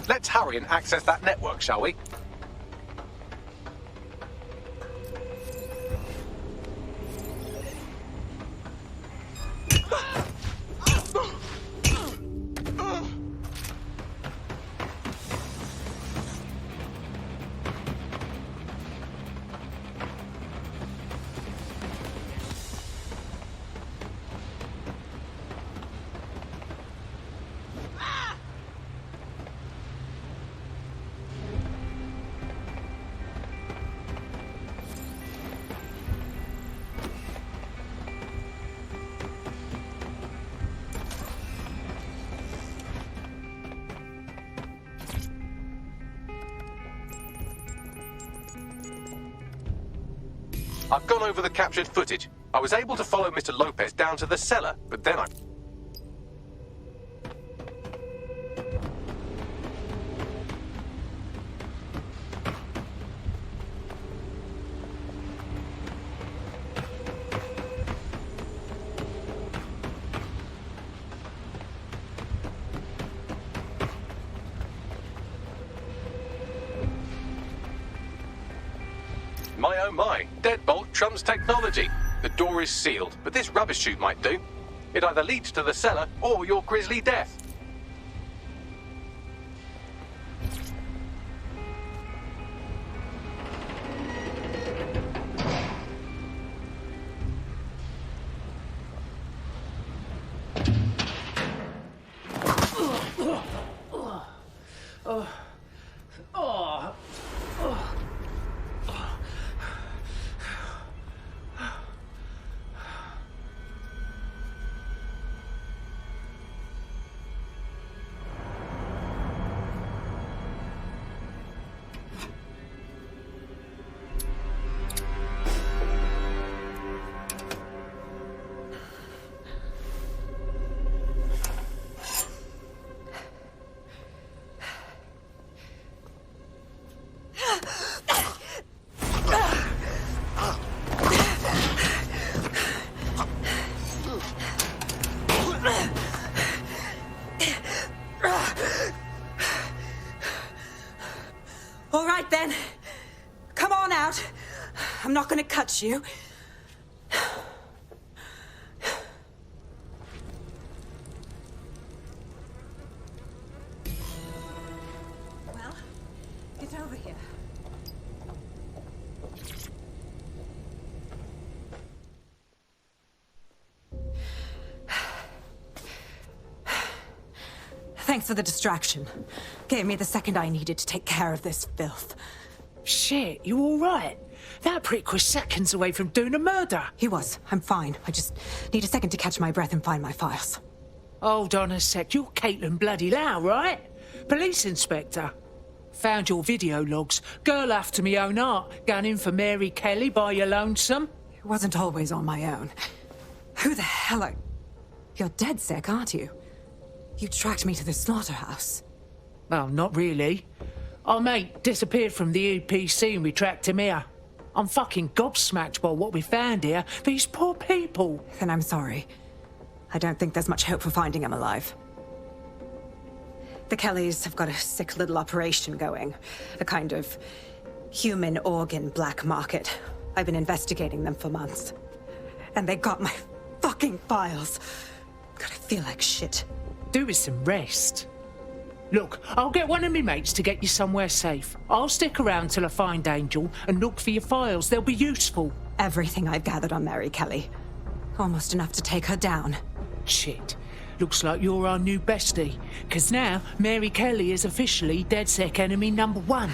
Let's hurry and access that network, shall we? I've gone over the captured footage. I was able to follow Mr. Lopez down to the cellar, but then I... My oh my, deadbolt trumps technology. The door is sealed, but this rubbish chute might do. It either leads to the cellar or your grisly death. All right, then. Come on out. I'm not going to cut you. Well, get over here. Thanks for the distraction. Gave me the second I needed to take care of this filth. Shit, you all right? That prick was seconds away from doing a murder. He was. I'm fine. I just need a second to catch my breath and find my files. Hold on a sec. You're Caitlin Bloody Lau, right? Police inspector. Found your video logs. Girl after me own art. Going in for Mary Kelly by your lonesome. It wasn't always on my own. Who the hell are... You're dead sick, aren't you? You tracked me to the slaughterhouse. Well, not really. Our mate disappeared from the EPC and we tracked him here. I'm fucking gobsmacked by what we found here. These poor people. Then I'm sorry. I don't think there's much hope for finding him alive. The Kellys have got a sick little operation going. A kind of human organ black market. I've been investigating them for months. And they got my fucking files. God, I feel like shit. Do with some rest. Look, I'll get one of me mates to get you somewhere safe. I'll stick around till I find Angel and look for your files. They'll be useful. Everything I've gathered on Mary Kelly. Almost enough to take her down. Shit. Looks like you're our new bestie. 'Cause now, Mary Kelly is officially DedSec enemy number 1.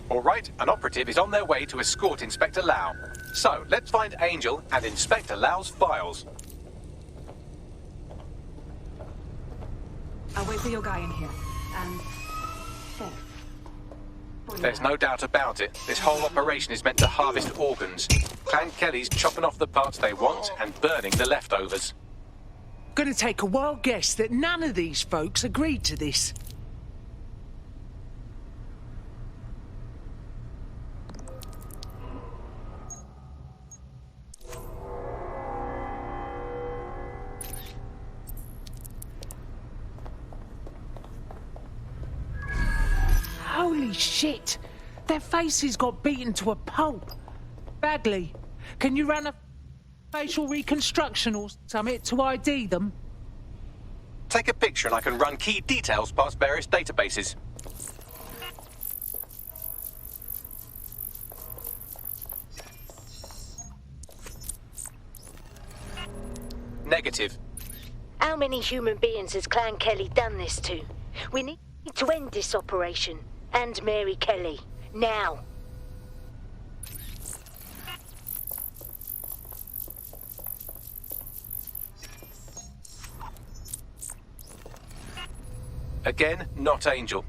All right, an operative is on their way to escort Inspector Lau. So, let's find Angel and Inspector Lau's files. I'll wait for your guy in here. And... There's no doubt about it. This whole operation is meant to harvest organs. Clan Kelly's chopping off the parts they want and burning the leftovers. Gonna take a wild guess that none of these folks agreed to this. Holy shit! Their faces got beaten to a pulp. Bagley, can you run a facial reconstruction or something to ID them? Take a picture and I can run key details past various databases. Negative. How many human beings has Clan Kelly done this to? We need to end this operation. And Mary Kelly. Now. Again, not Angel.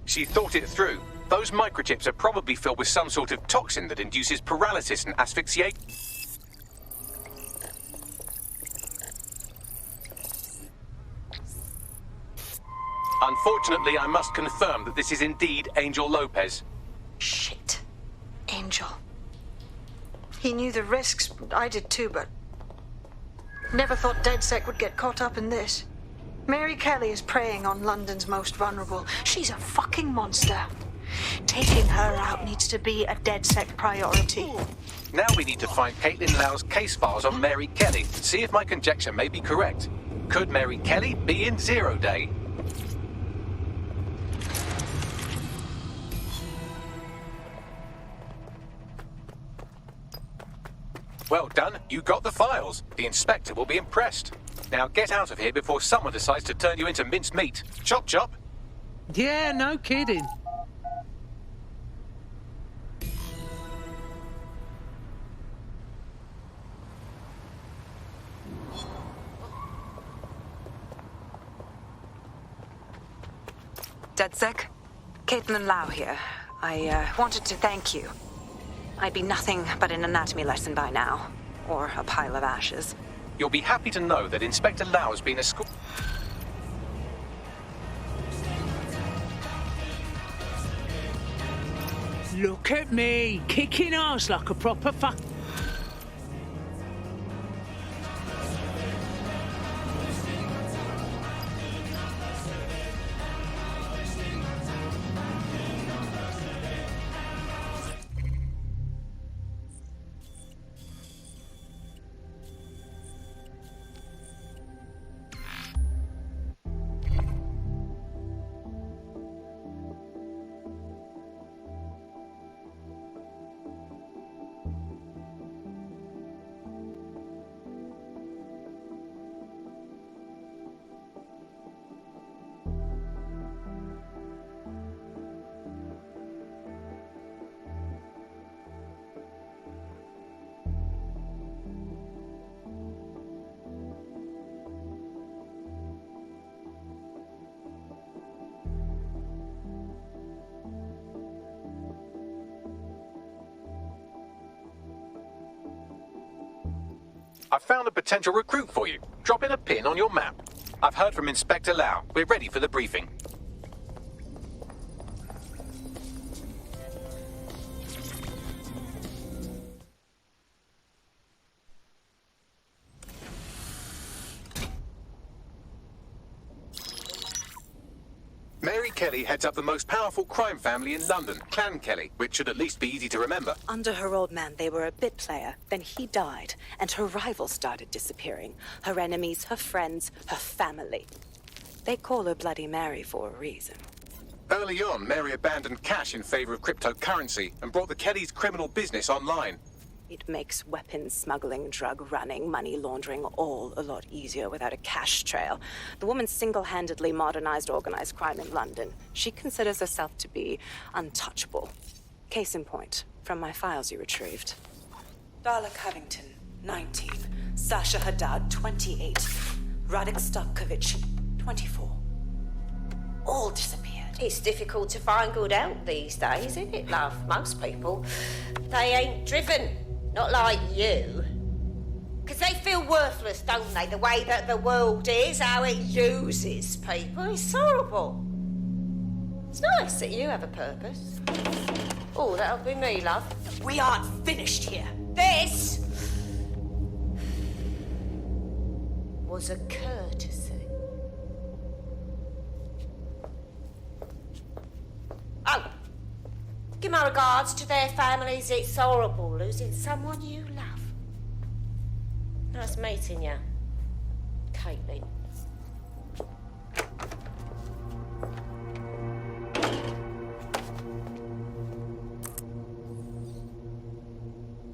She thought it through. Those microchips are probably filled with some sort of toxin that induces paralysis and asphyxiation. Unfortunately, I must confirm that this is indeed Angel Lopez. Shit. Angel. He knew the risks. I did too, but... never thought DedSec would get caught up in this. Mary Kelly is preying on London's most vulnerable. She's a fucking monster. Taking her out needs to be a DedSec priority. Now we need to find Caitlin Lau's case files on Mary Kelly, see if my conjecture may be correct. Could Mary Kelly be in Zero Day? Well done, you got the files. The inspector will be impressed. Now get out of here before someone decides to turn you into minced meat. Chop chop. Yeah, no kidding. DedSec? Caitlin Lau here. I wanted to thank you. I'd be nothing but an anatomy lesson by now. Or a pile of ashes. You'll be happy to know that Inspector Lau has been escorted. Look at me, kicking ass like a proper fuck. I've found a potential recruit for you. Drop in a pin on your map. I've heard from Inspector Lau. We're ready for the briefing. Mary Kelly heads up the most powerful crime family in London, Clan Kelly, which should at least be easy to remember. Under her old man, they were a bit player. Then he died, and her rivals started disappearing. Her enemies, her friends, her family. They call her Bloody Mary for a reason. Early on, Mary abandoned cash in favor of cryptocurrency and brought the Kellys' criminal business online. It makes weapons smuggling, drug running, money laundering all a lot easier without a cash trail. The woman single-handedly modernized organized crime in London. She considers herself to be untouchable. Case in point, from my files you retrieved. Darla Covington, 19. Sasha Haddad, 28. Radek Stavkovich, 24. All disappeared. It's difficult to find good help these days, isn't it, love? Most people, they ain't driven. Not like you. Because they feel worthless, don't they? The way that the world is, how it uses people. It's horrible. It's nice that you have a purpose. Oh, that'll be me, love. We aren't finished here. This was a courtesy. Oh, my regards to their families. It's horrible losing someone you love. Nice meeting you, Caitlin.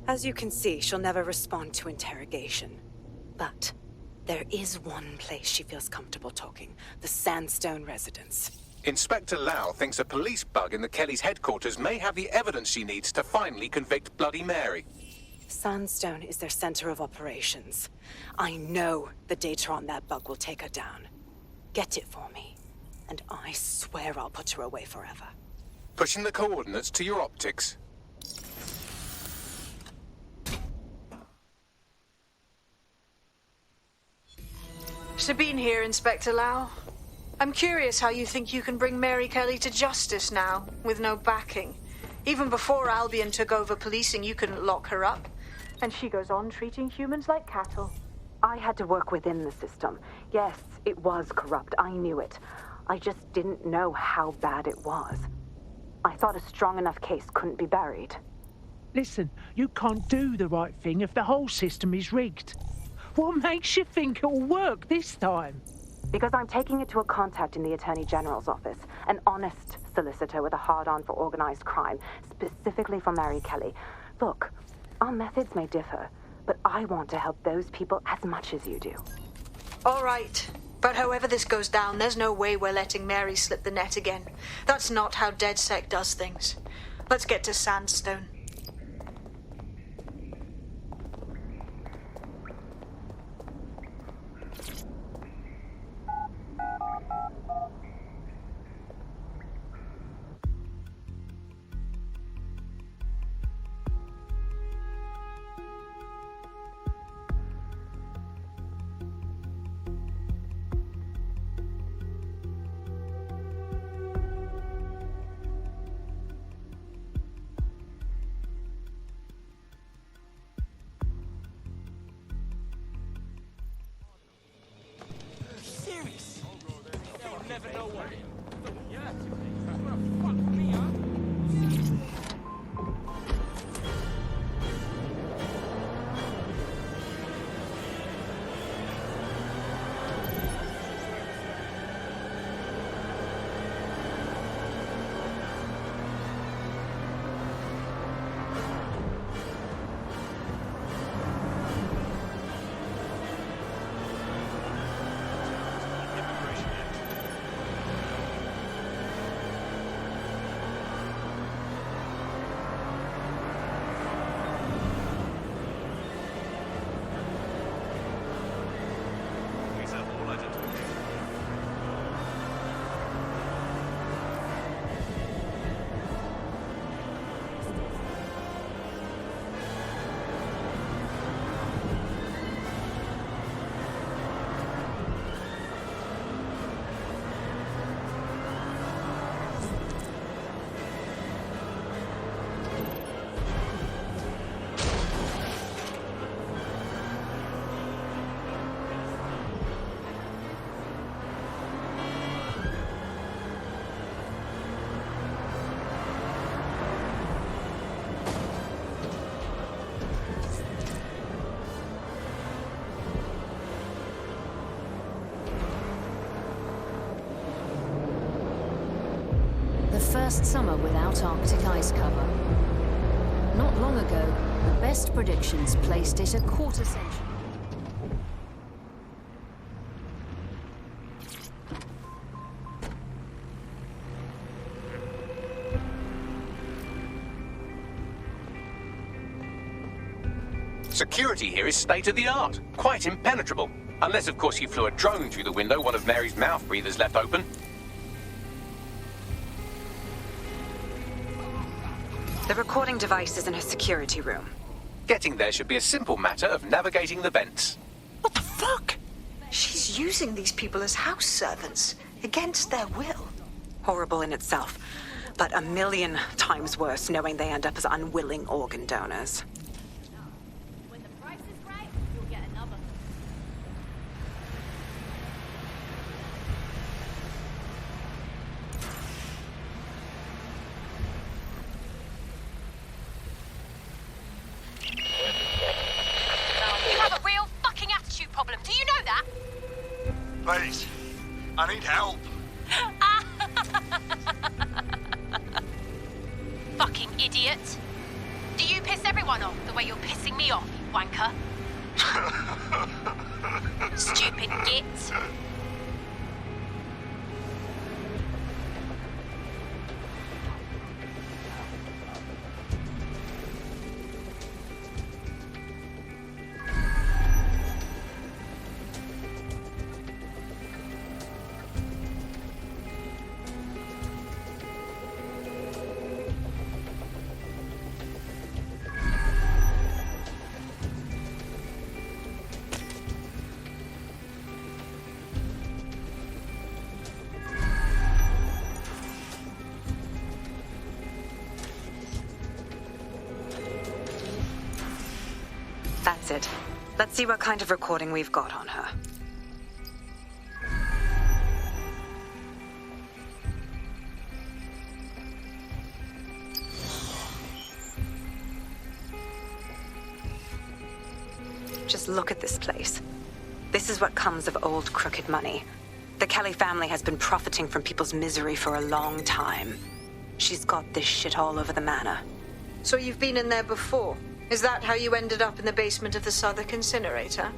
As you can see, she'll never respond to interrogation. But there is one place she feels comfortable talking, the Sandstone residence. Inspector Lau thinks a police bug in the Kelly's headquarters may have the evidence she needs to finally convict Bloody Mary. Sandstone is their center of operations. I know the data on that bug will take her down. Get it for me, and I swear I'll put her away forever. Pushing the coordinates to your optics. Sabine here, Inspector Lau. I'm curious how you think you can bring Mary Kelly to justice now, with no backing. Even before Albion took over policing, you couldn't lock her up. And she goes on treating humans like cattle. I had to work within the system. Yes, it was corrupt. I knew it. I just didn't know how bad it was. I thought a strong enough case couldn't be buried. Listen, you can't do the right thing if the whole system is rigged. What makes you think it'll work this time? Because I'm taking it to a contact in the Attorney General's office, an honest solicitor with a hard-on for organized crime, specifically for Mary Kelly. Look, our methods may differ, but I want to help those people as much as you do. All right. But however this goes down, there's no way we're letting Mary slip the net again. That's not how DedSec does things. Let's get to Sandstone. First summer without Arctic ice cover. Not long ago, the best predictions placed it a quarter century. Security here is state-of-the-art, quite impenetrable. Unless, of course, you flew a drone through the window one of Mary's mouth breathers left open. The recording device is in her security room. Getting there should be a simple matter of navigating the vents. What the fuck? She's using these people as house servants, against their will. Horrible in itself, but a million times worse knowing they end up as unwilling organ donors. When the price is right, you'll get another. that. Please, I need help. Fucking idiot. Do you piss everyone off the way you're pissing me off, you wanker? Stupid git. That's it. Let's see what kind of recording we've got on her. Just look at this place. This is what comes of old crooked money. The Kelly family has been profiting from people's misery for a long time. She's got this shit all over the manor. So you've been in there before? Is that how you ended up in the basement of the Southwark incinerator?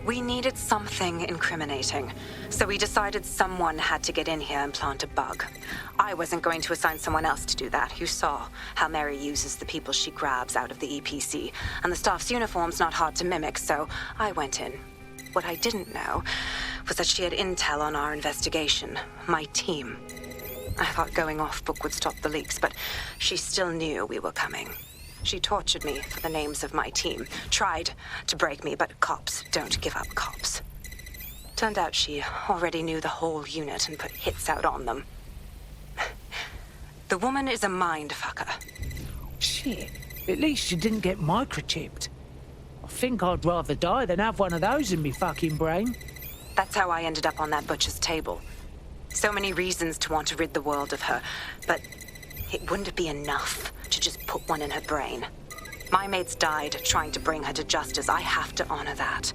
We needed something incriminating, so we decided someone had to get in here and plant a bug. I wasn't going to assign someone else to do that. You saw how Mary uses the people she grabs out of the EPC, and the staff's uniform's not hard to mimic, so I went in. What I didn't know was that she had intel on our investigation, my team. I thought going off book would stop the leaks, but she still knew we were coming. She tortured me for the names of my team, tried to break me, but cops don't give up cops. Turned out she already knew the whole unit and put hits out on them. The woman is a mind fucker. Shit. At least you didn't get microchipped. I think I'd rather die than have one of those in me fucking brain. That's how I ended up on that butcher's table. So many reasons to want to rid the world of her, but it wouldn't be enough to just put one in her brain. My mates died trying to bring her to justice. I have to honor that.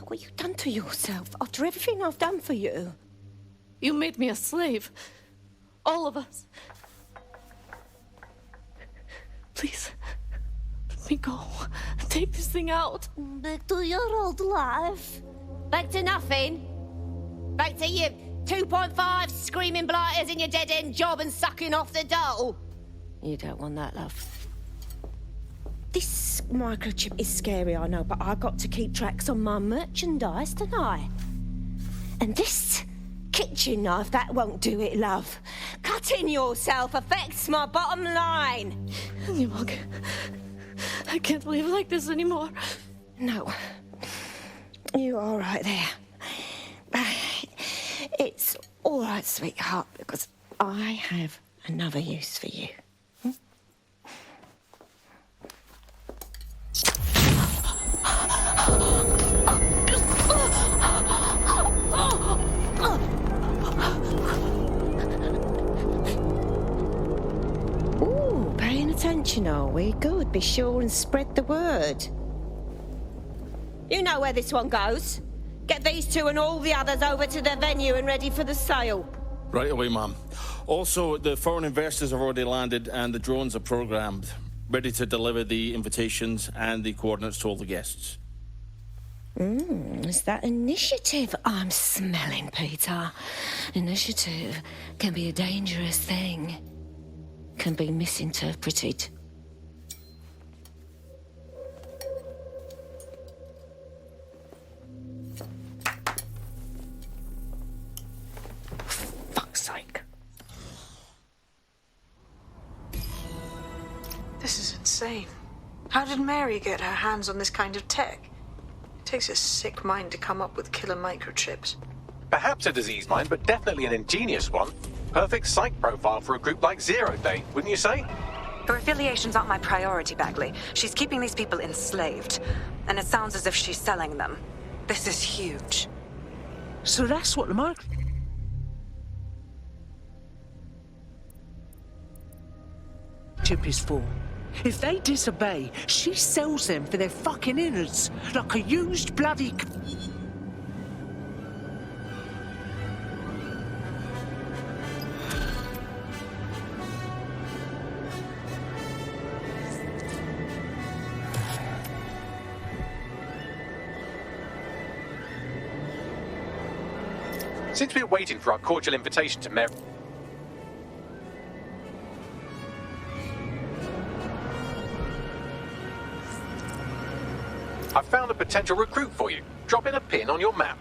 What you done to yourself after everything I've done for you? You made me a slave. All of us. Please, let me go. Take this thing out. Back to your old life. Back to nothing. Back to you 2.5 screaming blighters in your dead-end job and sucking off the dole? You don't want that, love. This microchip is scary, I know, but I got to keep tracks on my merchandise, don't I? And this kitchen knife, that won't do it, love. Cutting yourself affects my bottom line. Look, I can't live like this anymore. No. You're all right there. It's all right, sweetheart, because I have another use for you. Ooh, paying attention, are we? Good. Be sure and spread the word. You know where this one goes. Get these two and all the others over to the venue and ready for the sale. Right away, ma'am. Also, the foreign investors have already landed and the drones are programmed, ready to deliver the invitations and the coordinates to all the guests. It's that initiative I'm smelling, Peter. Initiative can be a dangerous thing. Can be misinterpreted. Fuck's sake. This is insane. How did Mary get her hands on this kind of tech? It takes a sick mind to come up with killer microchips. Perhaps a disease mind, but definitely an ingenious one. Perfect psych profile for a group like Zero Day, wouldn't you say? Her affiliations aren't my priority, Bagley. She's keeping these people enslaved. And it sounds as if she's selling them. This is huge. So that's what the microchip is for. If they disobey, she sells them for their fucking innards, like a used bloody... Since we're waiting for our cordial invitation to Mary... I've found a potential recruit for you. Drop in a pin on your map.